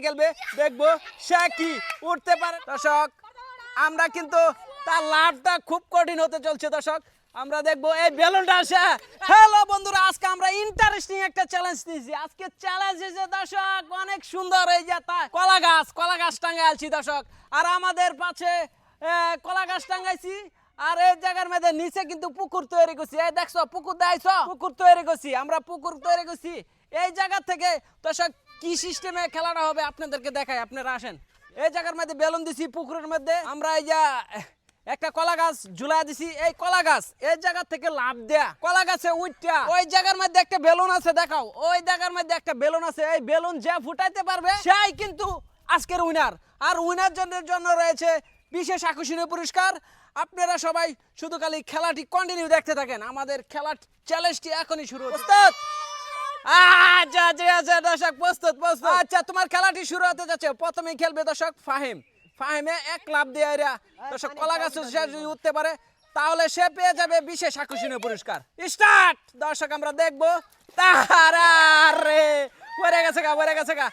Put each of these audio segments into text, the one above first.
খেলবে দেখবো সে কি উঠতে পারে। দর্শক আমরা কিন্তু তার লাভটা খুব কঠিন হতে চলছে। দর্শক আমরা দেখবো এই বেলুনটা আসে। হ্যালো বন্ধুরা, আজকে আমরা ইন্টারেস্টিং একটা চ্যালেঞ্জ নিয়েছি। আজকে চ্যালেঞ্জ এসে দর্শক অনেক সুন্দর এই যে কলা গাছ টাঙ্গাইছি দর্শক। আর আমাদের পাশে কলা গাছ টাঙ্গাইছি। আর এই জায়গার মধ্যে নিচে কিন্তু পুকুর তৈরি করছি। এই দেখছো পুকুর দেখাইছো, পুকুর তৈরি করছি আমরা, পুকুর তৈরি করছি। এই জায়গা থেকে দর্শক কি সিস্টেমে খেলাটা হবে আপনাদেরকে দেখাই, আপনারা আসেন। এই জায়গার মধ্যে বেলুন দিছি পুকুরের মধ্যে। আমরা এই যে একটা কলা গাছ ঝুলা দিছি। এই কলা গাছ এই জায়গা থেকে লাভ দেয়া কলা গাছে উঠটা ওই জায়গার মধ্যে একটা বেলুন আছে, দেখাও ওই জায়গার মধ্যে একটা বেলুন আছে। এই বেলুন যে ফুটাইতে পারবে সেই কিন্তু আজকের উইনার। আর উইনার জন্য রয়েছে বিশেষ আকর্ষণীয় পুরস্কার। আপনারা সবাই শুধু খালি খেলাটি কন্টিনিউ দেখতে থাকেন। আমাদের খেলার চ্যালেঞ্জটি এখনই শুরু। প্রস্তুত? আচ্ছা দর্শক প্রস্তুত। আচ্ছা তোমার খেলাটি শুরু হতে যাচ্ছে। প্রথমেই খেলবে দর্শক ফাহিমে এক লাভ দিয়ে দর্শক কলা গাছ যদি উঠতে পারে তাহলে সে পেয়ে যাবে বিশেষ আকর্ষণীয় পুরস্কার। স্টার্ট। দর্শক আমরা দেখবো তারে পরে গেছে গা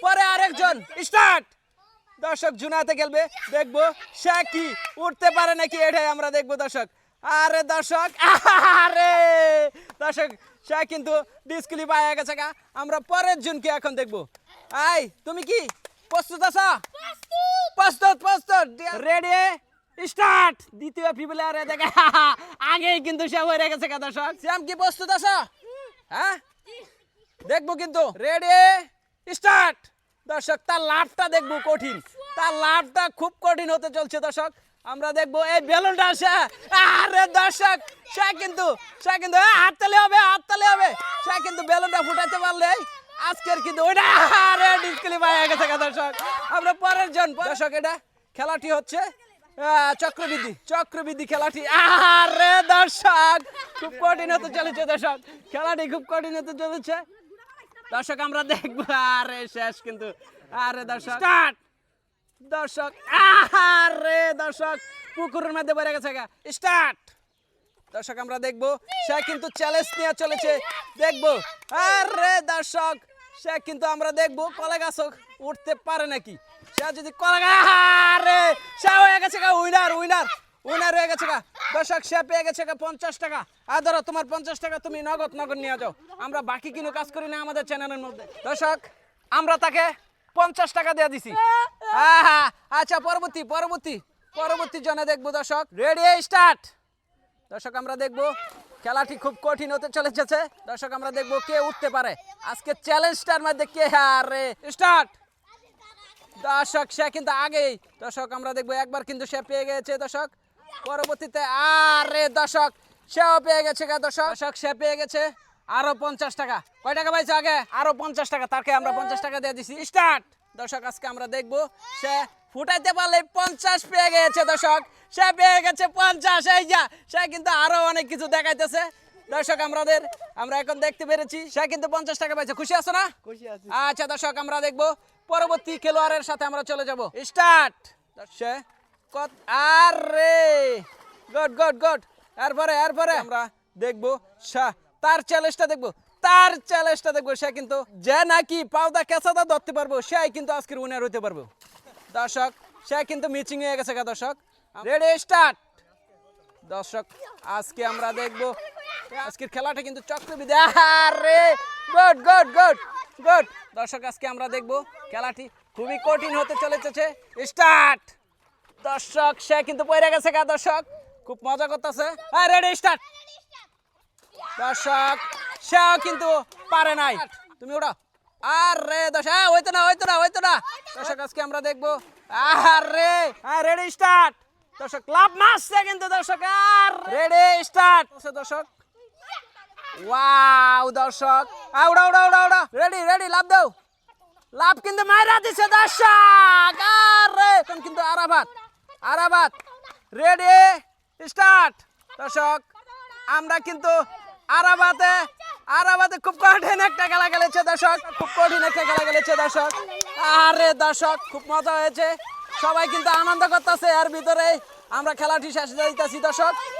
পরে আরেকজন। স্টার্ট। দর্শক জুনাতে খেলবে দেখবো সে কি উঠতে পারে নাকি, এটাই আমরা দেখবো দর্শক। আরে দর্শক সে কিন্তু ডিসকুয়ালিফাই হয়ে গেছে গা। আমরা পরের জনকে এখন দেখবো। আই তুমি কি প্রস্তুত আছো? প্রস্তুত রেডি স্টার্ট। দ্বিতীয় প্লেয়ারে দেখে আগেই কিন্তু সে হয়ে গেছে গা দর্শক। শ্যাম কি প্রস্তুত আছো? হ্যাঁ দেখবো কিন্তু। Ready start. দর্শক তার লাভটা দেখবো কঠিন, তার লাভটা খুব কঠিন হতে চলছে দর্শক। আমরা দেখবো এই বেলুনটা আসে। আরে দর্শক সে কিন্তু হাততালি হবে। সে কিন্তু বেলুনটা ফুটাইতে পারলে আজকের কিন্তু ওইটা আরে ডিসকুয়ালিফাই হয়ে গেছে দর্শক। আমরা পরের জন। দর্শক এটা খেলাটি হচ্ছে চক্রবৃদ্ধি খেলাটি। আরে দর্শক খুব কঠিন হতে চলেছে দর্শক, খেলাটি খুব কঠিন হতে চলেছে দর্শক। আমরা দেখবো আরে শেষ কিন্তু। আরে দর্শক স্টার্ট। দর্শক আরে দর্শক পুকুরের মধ্যে পড়ে গেছে গা। স্টার্ট। দর্শক আমরা দেখবো সে কিন্তু চ্যালেঞ্জ নিয়ে চলেছে। দেখবো আরে দর্শক সে কিন্তু আমরা দেখবো কলা গাছ উঠতে পারে নাকি। সে যদি কলা আরে সে হয়ে গেছে গা উইনার হয়ে গেছে গা দর্শক। সে পেয়ে গেছে গা 50 টাকা। আর ধরো তোমার 50 টাকা তুমি নগদ নিয়ে যাও। আমরা বাকি কোনো কাজ করি না আমাদের চ্যানেলের মধ্যে দর্শক। আমরা তাকে 50 টাকা দিয়ে দিছি। আচ্ছা পরবর্তী জনে দেখবো দর্শক। Ready start. দর্শক আমরা দেখবো খেলাটি খুব কঠিন হতে চলেছে দর্শক। আমরা দেখবো কে উঠতে পারে আজকে চ্যালেঞ্জটার মধ্যে কে। আরে স্টার্ট। দর্শক সে কিন্তু আগেই দর্শক আমরা দেখবো একবার কিন্তু সে পেয়ে গেছে দর্শক। পরবর্তীতে আরে দর্শক সেও পেয়ে গেছে দর্শক। সে পেয়ে গেছে আরো 50 টাকা। কয় টাকা পাইছে আগে? আরো 50 টাকা। তাকে আমরা 50 টাকা দিয়ে দিছি। স্টার্ট। দর্শক আজকে আমরা দেখবো সে ফুটাইতে পারলে 50 পেয়ে গেছে দর্শক। সে পেয়ে গেছে 50। এই যা সে কিন্তু আরো অনেক কিছু দেখাইতেছে দর্শক। আমরা এখন দেখতে পেরেছি সে কিন্তু 50 টাকা পাইছে। খুশি আছো না? খুশি আছি। আচ্ছা দর্শক আমরা দেখবো পরবর্তী খেলোয়াড়ের সাথে আমরা চলে যাব। স্টার্ট। আরে গুড। এরপরে আমরা দেখবো তার চ্যালেঞ্জটা দেখবো। সে কিন্তু যে নাকি পাউদা কেঁচাদা ধরতে পারবো সে কিন্তু আজকের উইনার হইতে পারবো দর্শক। সে কিন্তু মিচিং হয়ে গেছে দর্শক। Ready start. দর্শক আজকে আমরা দেখবো আজকের খেলাটা কিন্তু চক্রবৃদ্ধি। আরে গুড। দর্শক আজকে আমরা দেখবো খেলাটি খুবই কঠিন হতে চলেছে। স্টার্ট। দর্শক সে কিন্তু পড়ে গেছে দর্শক, খুব মজা করতেছে। Ready start. দর্শক সেও কিন্তু পারে নাই। তুমি ওটা আরে দর্শক হইতো না দর্শক আজকে আমরা দেখবো। আরে রেডি স্টার্ট। দর্শক লাভ মারছে কিন্তু দর্শক। আর রেডি স্টার্ট। দর্শক ওয়াও দর্শক উড়া রেডি লাভ দাও। লাভ কিন্তু মাইরা দিছে দর্শক। আরে কিন্তু আরাবাত রেডি স্টার্ট। দর্শক আমরা কিন্তু আরাবাতে খুব কঠিন একটা খেলা খেলেছে দর্শক। আরে দর্শক খুব মজা হয়েছে, সবাই কিন্তু আনন্দ করতেছে। এর ভিতরে আমরা খেলাটি শেষ দিতেছি দর্শক।